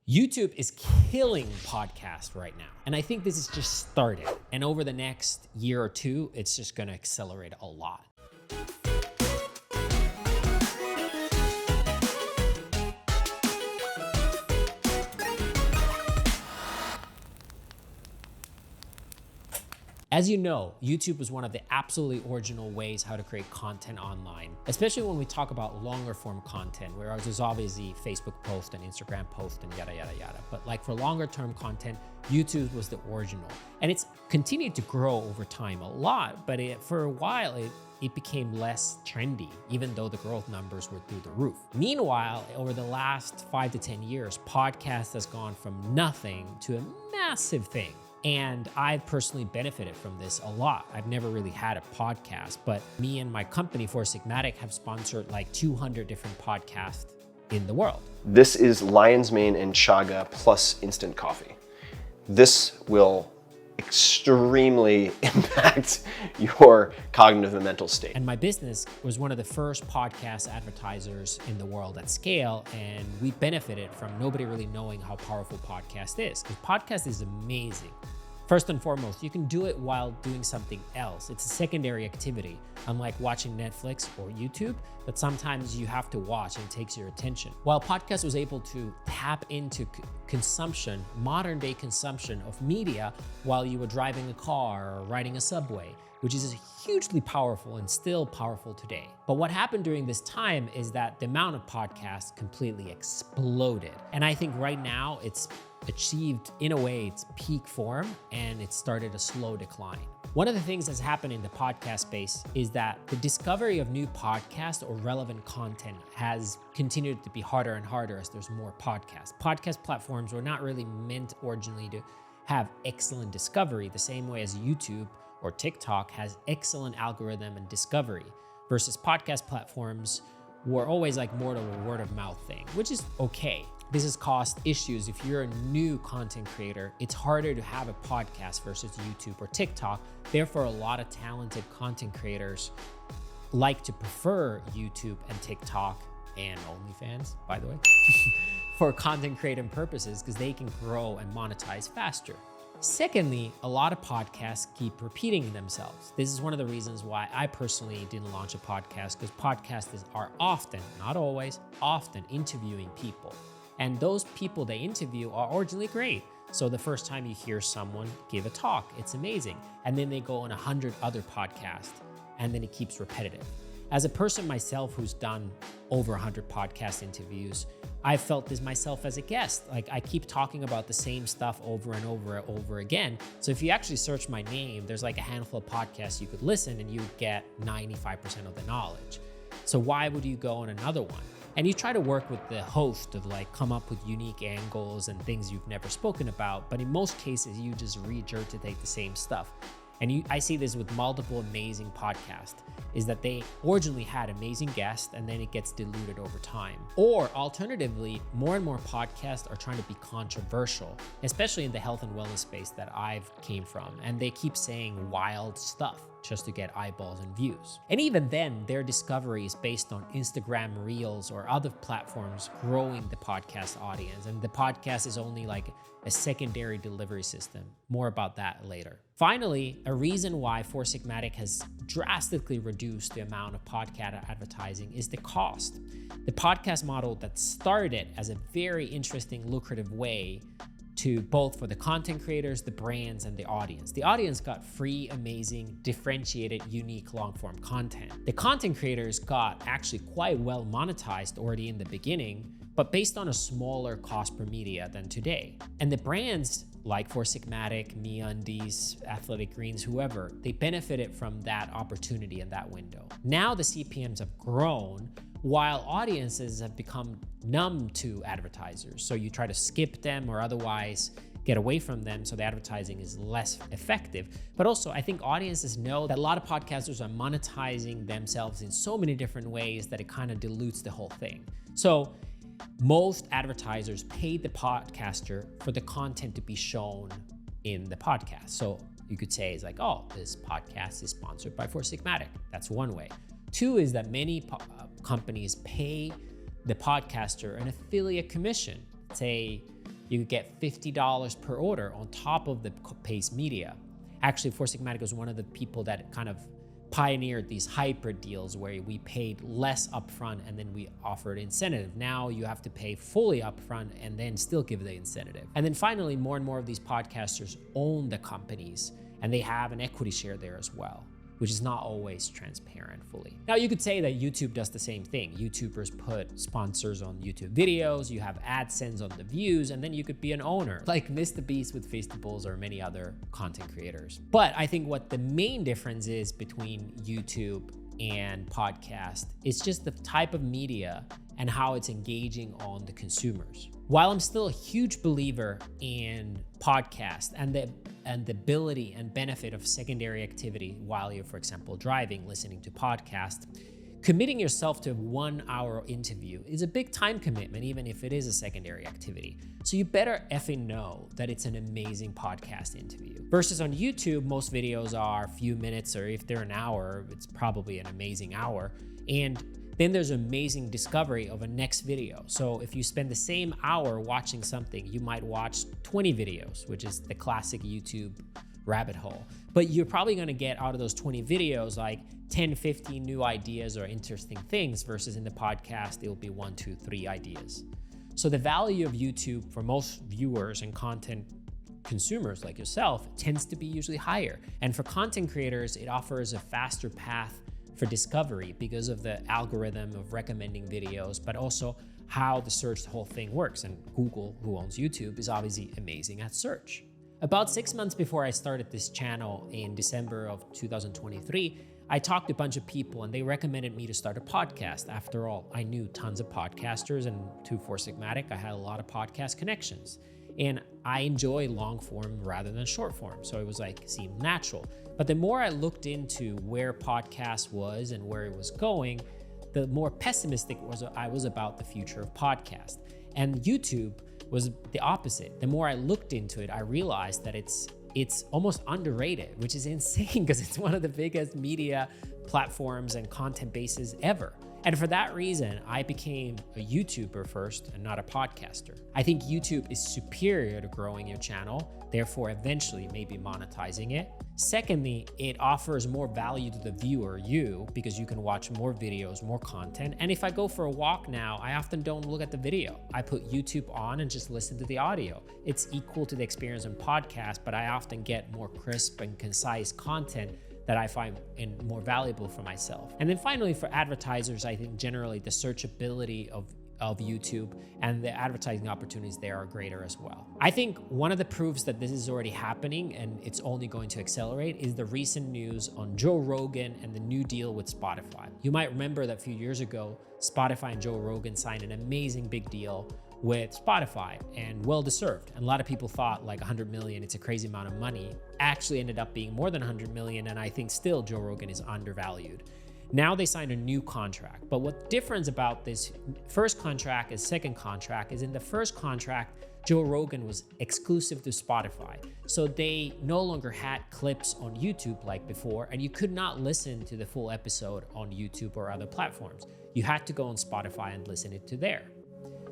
YouTube is killing podcasts right now. And I think this is just started. And over the next year or two, it's just going to accelerate a lot. As you know, YouTube was one of the absolutely original ways how to create content online, especially when we talk about longer form content, whereas there's obviously Facebook post and Instagram post and yada, yada, yada. But like for longer term content, YouTube was the original. And it's continued to grow over time a lot, but for a while, it became less trendy, even though the growth numbers were through the roof. Meanwhile, over the last 5 to 10 years, podcast has gone from nothing to a massive thing. And I've personally benefited from this a lot. I've never really had a podcast, but me and my company, Four Sigmatic, have sponsored like 200 different podcasts in the world. This is lion's mane and chaga plus instant coffee. This will extremely impact your cognitive and mental state. And my business was one of the first podcast advertisers in the world at scale, and we benefited from nobody really knowing how powerful podcast is. Because podcast is amazing. First and foremost, you can do it while doing something else. It's a secondary activity, unlike watching Netflix or YouTube, that sometimes you have to watch and it takes your attention. While podcast was able to tap into consumption, modern day consumption of media while you were driving a car or riding a subway, which is hugely powerful and still powerful today. But what happened during this time is that the amount of podcasts completely exploded. And I think right now it's achieved, in a way, its peak form, and it started a slow decline. One of the things that's happened in the podcast space is that the discovery of new podcasts or relevant content has continued to be harder and harder as there's more podcasts. Podcast platforms were not really meant originally to have excellent discovery the same way as YouTube or TikTok has excellent algorithm and discovery, versus podcast platforms were always like more of a word of mouth thing, which is okay. This has caused issues. If you're a new content creator, it's harder to have a podcast versus YouTube or TikTok. Therefore, a lot of talented content creators like to prefer YouTube and TikTok and OnlyFans, by the way, for content creating purposes, because they can grow and monetize faster. Secondly, a lot of podcasts keep repeating themselves. This is one of the reasons why I personally didn't launch a podcast, because podcasters are often, not always, often interviewing people. And those people they interview are originally great. So the first time you hear someone give a talk, it's amazing. And then they go on 100 other podcasts, and then it keeps repetitive. As a person myself who's done over 100 podcast interviews, I felt this myself as a guest. Like, I keep talking about the same stuff over and over again. So if you actually search my name, there's like a handful of podcasts you could listen and you would get 95% of the knowledge. So why would you go on another one? And you try to work with the host to like come up with unique angles and things you've never spoken about. But in most cases, you just regurgitate the same stuff. And I see this with multiple amazing podcasts, is that they originally had amazing guests and then it gets diluted over time. Or alternatively, more and more podcasts are trying to be controversial, especially in the health and wellness space that I've came from. And they keep saying wild stuff just to get eyeballs and views. And even then, their discovery is based on Instagram Reels or other platforms growing the podcast audience. And the podcast is only like a secondary delivery system. More about that later. Finally, a reason why Four Sigmatic has drastically reduced the amount of podcast advertising is the cost. The podcast model that started as a very interesting, lucrative way to both for the content creators, the brands, and the audience. The audience got free, amazing, differentiated, unique long-form content. The content creators got actually quite well monetized already in the beginning, but based on a smaller cost per media than today. And the brands like Four Sigmatic, MeUndies, Athletic Greens, whoever, they benefited from that opportunity in that window. Now the CPMs have grown, while audiences have become numb to advertisers. So you try to skip them or otherwise get away from them, so the advertising is less effective. But also, I think audiences know that a lot of podcasters are monetizing themselves in so many different ways that it kind of dilutes the whole thing. So most advertisers pay the podcaster for the content to be shown in the podcast. So you could say it's like, oh, this podcast is sponsored by Four Sigmatic. That's one way. Two is that many companies pay the podcaster an affiliate commission. Say you could get $50 per order on top of the paid media. Actually, Four Sigmatic was one of the people that kind of pioneered these hybrid deals where we paid less upfront and then we offered incentive. Now you have to pay fully upfront and then still give the incentive. And then finally, more and more of these podcasters own the companies and they have an equity share there as well, which is not always transparent fully. Now you could say that YouTube does the same thing. YouTubers put sponsors on YouTube videos, you have AdSense on the views, and then you could be an owner, like MrBeast with Feastables or many other content creators. But I think what the main difference is between YouTube and podcast is just the type of media and how it's engaging on the consumers. While I'm still a huge believer in podcast and the ability and benefit of secondary activity while you're, for example, driving, listening to podcasts, committing yourself to a 1 hour interview is a big time commitment, even if it is a secondary activity. So you better effing know that it's an amazing podcast interview. Versus on YouTube, most videos are a few minutes, or if they're an hour, it's probably an amazing hour. And then there's amazing discovery of a next video. So if you spend the same hour watching something, you might watch 20 videos, which is the classic YouTube rabbit hole. But you're probably gonna get out of those 20 videos like 10, 15 new ideas or interesting things, versus in the podcast, it'll be 1, 2, 3 ideas. So the value of YouTube for most viewers and content consumers like yourself tends to be usually higher. And for content creators, it offers a faster path for discovery because of the algorithm of recommending videos, but also how the search, the whole thing works. And Google, who owns YouTube, is obviously amazing at search. About 6 months before I started this channel in December of 2023, I talked to a bunch of people and they recommended me to start a podcast. After all, I knew tons of podcasters, and to Four Sigmatic, I had a lot of podcast connections. And I enjoy long form rather than short form. So it was like, seemed natural. But the more I looked into where podcast was and where it was going, the more pessimistic I was about the future of podcast. And YouTube was the opposite. The more I looked into it, I realized that it's almost underrated, which is insane because it's one of the biggest media platforms and content bases ever. And for that reason, I became a YouTuber first and not a podcaster. I think YouTube is superior to growing your channel, therefore eventually maybe monetizing it. Secondly, it offers more value to the viewer, you, because you can watch more videos, more content. And if I go for a walk now, I often don't look at the video. I put YouTube on and just listen to the audio. It's equal to the experience on podcast, but I often get more crisp and concise content that I find more valuable for myself. And then finally, for advertisers, I think generally the searchability of YouTube and the advertising opportunities there are greater as well. I think one of the proofs that this is already happening and it's only going to accelerate is the recent news on Joe Rogan and the new deal with Spotify. You might remember that a few years ago, Spotify and Joe Rogan signed an amazing big deal with Spotify, and well-deserved. And a lot of people thought like 100 million, it's a crazy amount of money. Actually ended up being more than 100 million, and I think still Joe Rogan is undervalued. Now they signed a new contract, but what difference about this first contract and second contract is in the first contract, Joe Rogan was exclusive to Spotify. So they no longer had clips on YouTube like before, and you could not listen to the full episode on YouTube or other platforms. You had to go on Spotify and listen it to there.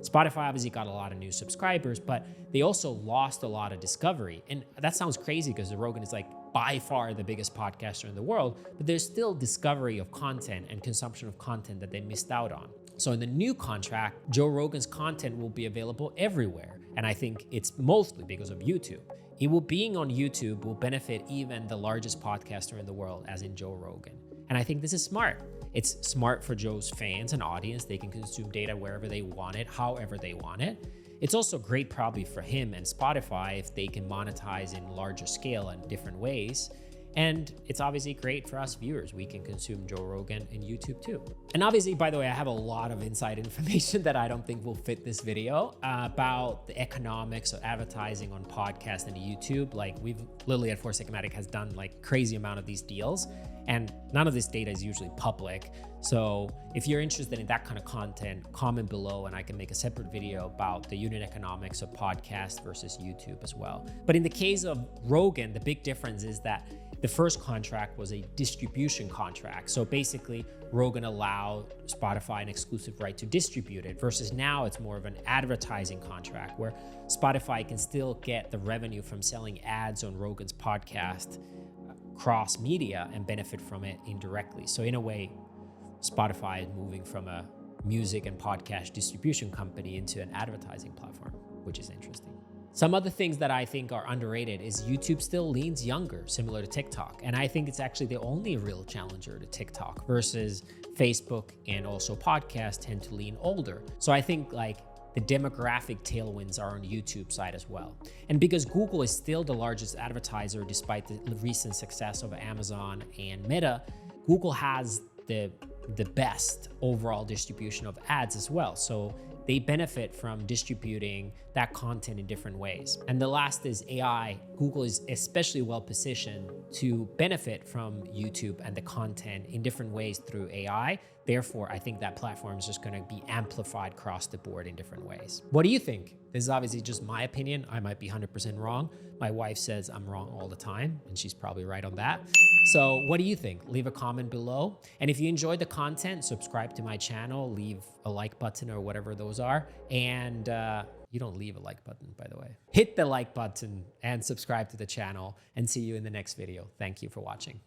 Spotify obviously got a lot of new subscribers, but they also lost a lot of discovery. And that sounds crazy because Rogan is like by far the biggest podcaster in the world, but there's still discovery of content and consumption of content that they missed out on. So in the new contract, Joe Rogan's content will be available everywhere. And I think it's mostly because of YouTube. Being on YouTube will benefit even the largest podcaster in the world, as in Joe Rogan. And I think this is smart. It's smart for Joe's fans and audience. They can consume data wherever they want it, however they want it. It's also great probably for him and Spotify if they can monetize in larger scale and different ways. And it's obviously great for us viewers. We can consume Joe Rogan and YouTube too. And obviously, by the way, I have a lot of inside information that I don't think will fit this video about the economics of advertising on podcast and YouTube. Like we've literally at Four Sigmatic has done like crazy amount of these deals. And none of this data is usually public. So if you're interested in that kind of content, comment below and I can make a separate video about the unit economics of podcast versus YouTube as well. But in the case of Rogan, the big difference is that the first contract was a distribution contract. So basically, Rogan allowed Spotify an exclusive right to distribute it, versus now it's more of an advertising contract where Spotify can still get the revenue from selling ads on Rogan's podcast cross media and benefit from it indirectly. So in a way, Spotify is moving from a music and podcast distribution company into an advertising platform, which is interesting. Some other things that I think are underrated is YouTube still leans younger, similar to TikTok. And I think it's actually the only real challenger to TikTok, versus Facebook and also podcasts tend to lean older. So I think like the demographic tailwinds are on YouTube side as well. And because Google is still the largest advertiser despite the recent success of Amazon and Meta, Google has the best overall distribution of ads as well. So they benefit from distributing that content in different ways. And the last is AI. Google is especially well positioned to benefit from YouTube and the content in different ways through AI. Therefore, I think that platform is just going to be amplified across the board in different ways. What do you think? This is obviously just my opinion. I might be 100% wrong. My wife says I'm wrong all the time, and she's probably right on that. So what do you think? Leave a comment below. And if you enjoyed the content, subscribe to my channel, leave a like button or whatever those are. And you don't leave a like button, by the way. Hit the like button and subscribe to the channel, and see you in the next video. Thank you for watching.